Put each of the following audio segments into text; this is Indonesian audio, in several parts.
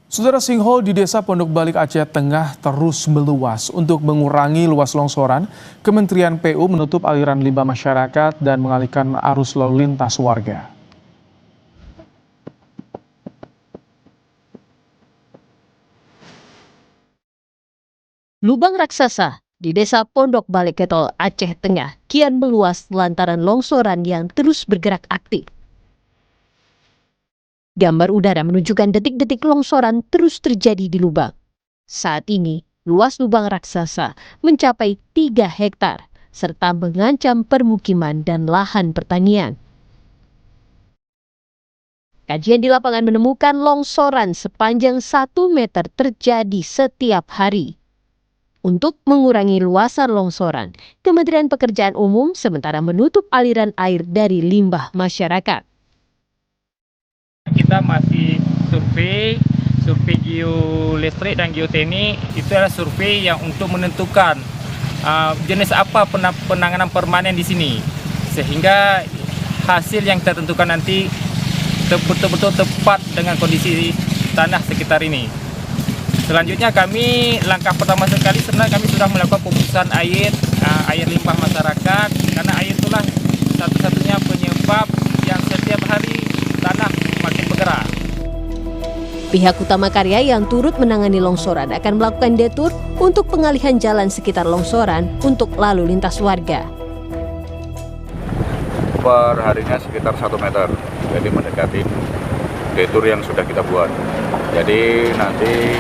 Saudara, sinkhole di Desa Pondok Balik Aceh Tengah terus meluas. Untuk mengurangi luas longsoran, Kementerian PU menutup aliran limbah masyarakat dan mengalihkan arus lalu lintas warga. Lubang raksasa di Desa Pondok Balik Ketol, Aceh Tengah kian meluas lantaran longsoran yang terus bergerak aktif. Gambar udara menunjukkan detik-detik longsoran terus terjadi di lubang. Saat ini, luas lubang raksasa mencapai 3 hektar serta mengancam permukiman dan lahan pertanian. Kajian di lapangan menemukan longsoran sepanjang 1 meter terjadi setiap hari. Untuk mengurangi luasan longsoran, Kementerian Pekerjaan Umum sementara menutup aliran air dari limbah masyarakat. Kita masih survei geolistrik dan geoteknik. Itu adalah survei yang untuk menentukan jenis apa penanganan permanen di sini, sehingga hasil yang tertentukan nanti betul-betul tepat dengan kondisi tanah sekitar ini. Selanjutnya langkah pertama sekali sebenarnya kami sudah melakukan pemutusan air limbah masyarakat, karena air itulah satu-satunya penyebab yang setiap hari tanah makin bergerak. Pihak Utama Karya yang turut menangani longsoran akan melakukan detur untuk pengalihan jalan sekitar longsoran untuk lalu lintas warga. Per harinya sekitar 1 meter, jadi mendekati detur yang sudah kita buat. Jadi nanti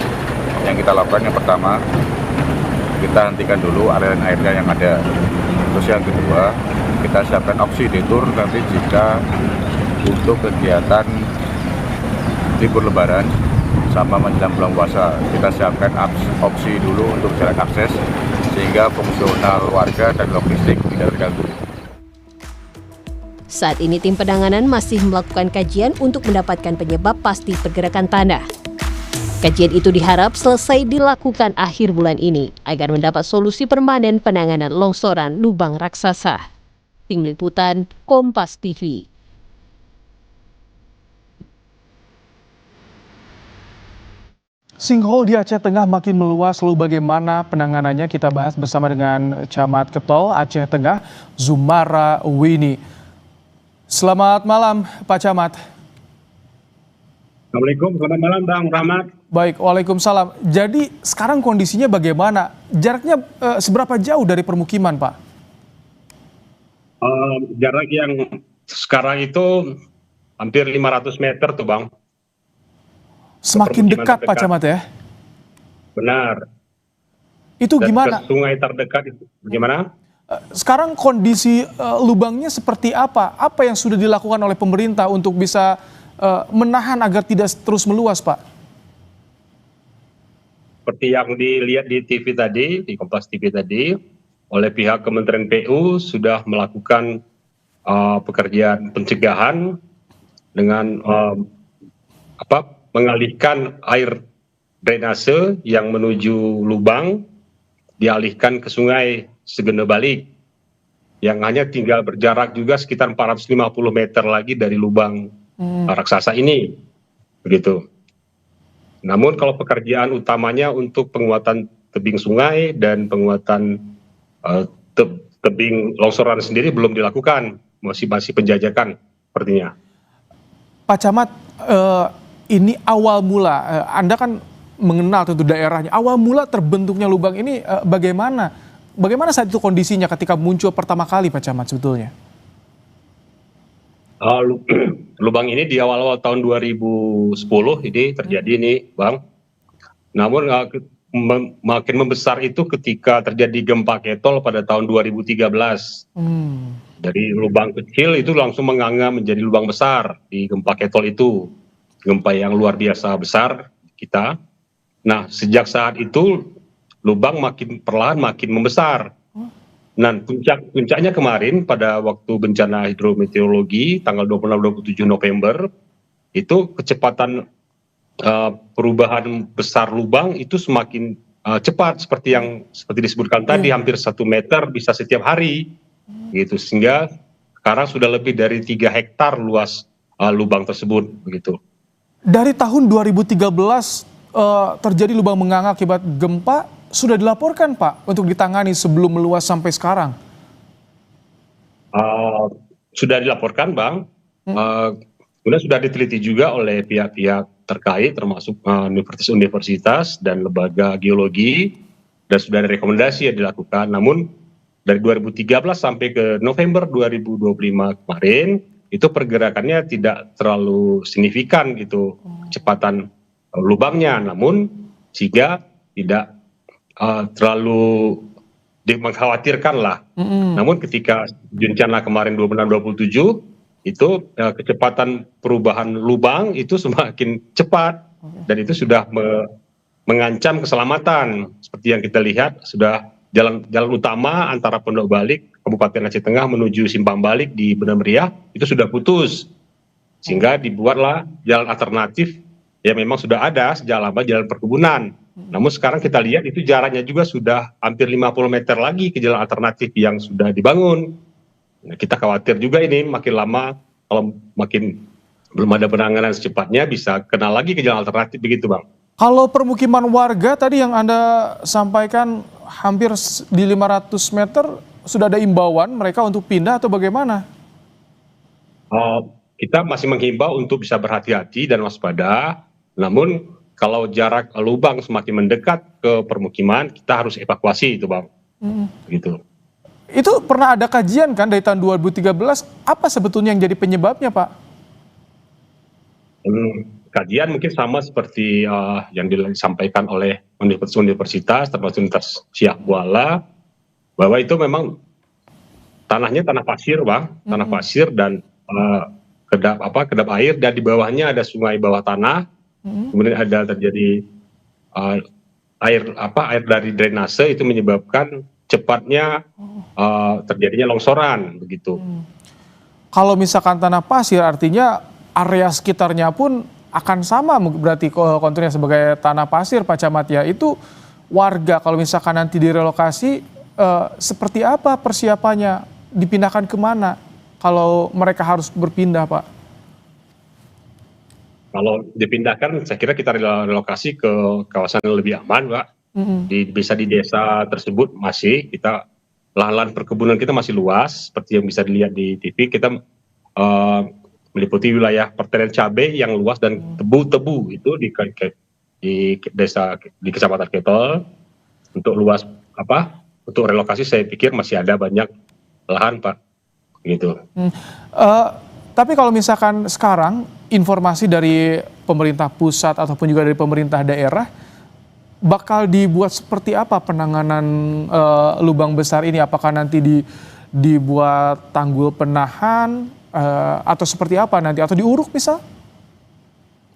yang kita lakukan yang pertama, kita hentikan dulu aliran airnya yang ada. Terus yang kedua, kita siapkan opsi detur nanti jika untuk kegiatan libur lebaran sama menjelang bulan puasa. Kita siapkan opsi dulu untuk jalan akses sehingga fungsional warga dan logistik tidak terganggu. Saat ini tim penanganan masih melakukan kajian untuk mendapatkan penyebab pasti pergerakan tanah. Kajian itu diharap selesai dilakukan akhir bulan ini agar mendapat solusi permanen penanganan longsoran lubang raksasa. Tim Liputan Kompas TV. Sinkhole di Aceh Tengah makin meluas, lalu bagaimana penanganannya kita bahas bersama dengan Camat Ketol Aceh Tengah, Zumara Wini. Selamat malam Pak Camat. Assalamualaikum, selamat malam Bang Rahmat. Baik, waalaikumsalam. Jadi sekarang kondisinya bagaimana? Jaraknya seberapa jauh dari permukiman, Pak? Jarak yang sekarang itu hampir 500 meter tuh Bang. Semakin dekat Pak Camat ya? Benar. Itu Dan gimana? ke sungai terdekat itu gimana? Sekarang kondisi lubangnya seperti apa? Apa yang sudah dilakukan oleh pemerintah untuk bisa menahan agar tidak terus meluas, Pak? Seperti yang dilihat di TV tadi, di Kompas TV tadi, oleh pihak Kementerian PU sudah melakukan pekerjaan pencegahan dengan mengalihkan air drainase yang menuju lubang, dialihkan ke sungai Segene Balik, yang hanya tinggal berjarak juga sekitar 450 meter lagi dari lubang raksasa ini, begitu. Namun kalau pekerjaan utamanya untuk penguatan tebing sungai dan penguatan tebing longsoran sendiri belum dilakukan, masih penjajakan sepertinya. Pak Camat, ini awal mula, Anda kan mengenal tentu daerahnya, awal mula terbentuknya lubang ini bagaimana? Bagaimana saat itu kondisinya ketika muncul pertama kali Pak Camat sebetulnya? Lubang ini di awal-awal tahun 2010 ini terjadi nih Bang. Namun makin membesar itu ketika terjadi gempa Ketol pada tahun 2013. Dari lubang kecil itu langsung menganga menjadi lubang besar di gempa Ketol itu. Gempa yang luar biasa besar kita. Nah, sejak saat itu lubang perlahan makin membesar. Nah, puncaknya kemarin pada waktu bencana hidrometeorologi tanggal 26-27 November itu kecepatan perubahan besar lubang itu semakin cepat seperti disebutkan tadi, hampir 1 meter bisa setiap hari gitu, sehingga sekarang sudah lebih dari 3 hektar luas lubang tersebut begitu. Dari tahun 2013 terjadi lubang menganga akibat gempa sudah dilaporkan Pak untuk ditangani sebelum meluas sampai sekarang? Sudah dilaporkan Bang, kemudian sudah diteliti juga oleh pihak-pihak terkait termasuk universitas dan lembaga geologi, dan sudah ada rekomendasi yang dilakukan. Namun dari 2013 sampai ke November 2025 kemarin itu pergerakannya tidak terlalu signifikan gitu kecepatan lubangnya, namun sehingga tidak terlalu mengkhawatirkan lah. Namun ketika bencana kemarin 26-27 itu kecepatan perubahan lubang itu semakin cepat dan itu sudah mengancam keselamatan. Seperti yang kita lihat, sudah jalan utama antara Pondok Balik Kabupaten Aceh Tengah menuju Simpang Balik di Benam Meriah itu sudah putus, sehingga dibuatlah jalan alternatif yang memang sudah ada sejak lama, jalan perkebunan. Namun sekarang kita lihat itu jaraknya juga sudah hampir 50 meter lagi ke jalan alternatif yang sudah dibangun. Nah, kita khawatir juga ini makin lama kalau makin belum ada penanganan secepatnya bisa kena lagi ke jalan alternatif begitu Bang. Kalau permukiman warga tadi yang Anda sampaikan hampir di 500 meter sudah ada imbauan mereka untuk pindah atau bagaimana? Kita masih menghimbau untuk bisa berhati-hati dan waspada. Namun kalau jarak lubang semakin mendekat ke permukiman kita harus evakuasi itu Bang. Gitu. Itu pernah ada kajian kan dari tahun 2013, apa sebetulnya yang jadi penyebabnya Pak? Kajian mungkin sama seperti yang disampaikan oleh universitas termasuk Universitas Siak Kuala, bahwa itu memang tanahnya tanah pasir Bang, tanah pasir dan kedap air, dan di bawahnya ada sungai bawah tanah, kemudian ada terjadi air dari drainase itu menyebabkan cepatnya terjadinya longsoran begitu. Kalau misalkan tanah pasir artinya area sekitarnya pun akan sama berarti konturnya sebagai tanah pasir Pak Camat ya. Itu warga kalau misalkan nanti direlokasi seperti apa persiapannya, dipindahkan kemana kalau mereka harus berpindah Pak? Kalau dipindahkan saya kira kita relokasi ke kawasan yang lebih aman Pak. Bisa di desa tersebut masih kita lahan perkebunan kita masih luas seperti yang bisa dilihat di TV. Kita meliputi wilayah pertanian cabai yang luas dan tebu itu di desa di Kecamatan Ketol. Untuk luas untuk relokasi saya pikir masih ada banyak lahan Pak gitu. Tapi kalau misalkan sekarang informasi dari pemerintah pusat ataupun juga dari pemerintah daerah, bakal dibuat seperti apa penanganan lubang besar ini? Apakah nanti dibuat tanggul penahan atau seperti apa nanti? Atau diuruk misal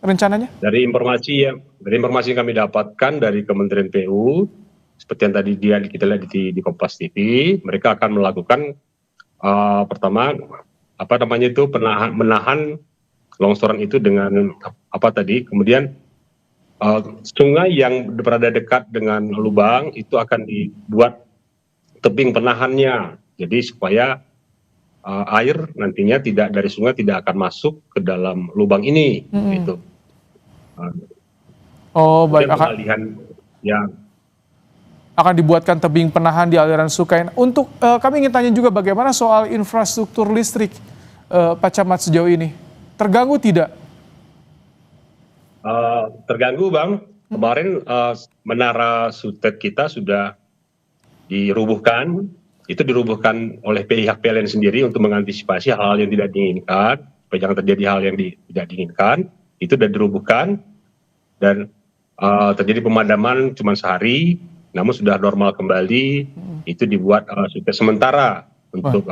rencananya? Dari informasi yang kami dapatkan dari Kementerian PU, seperti yang tadi kita lihat di Kompas TV, mereka akan melakukan pertama menahan longsoran itu dengan kemudian sungai yang berada dekat dengan lubang itu akan dibuat tebing penahannya, jadi supaya air nantinya dari sungai tidak akan masuk ke dalam lubang ini. Gitu. Baik, akan dibuatkan tebing penahan di aliran sungai. Untuk kami ingin tanya juga bagaimana soal infrastruktur listrik Pak Camat sejauh ini, terganggu tidak? Terganggu Bang. Kemarin menara sutet kita sudah dirubuhkan. Itu dirubuhkan oleh pihak PLN sendiri untuk mengantisipasi hal-hal yang tidak diinginkan, supaya jangan terjadi hal yang tidak diinginkan. Itu sudah dirubuhkan dan terjadi pemadaman cuma sehari, namun sudah normal kembali. Itu dibuat sutet sementara untuk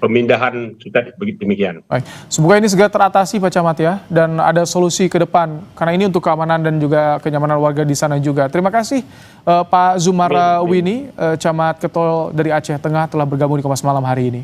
pemindahan sutet, begitu demikian. Baik. Semoga ini segera teratasi Pak Camat ya, dan ada solusi ke depan, karena ini untuk keamanan dan juga kenyamanan warga di sana juga. Terima kasih Pak Zumara Wini, Camat Ketol dari Aceh Tengah telah bergabung di Kompas Malam hari ini.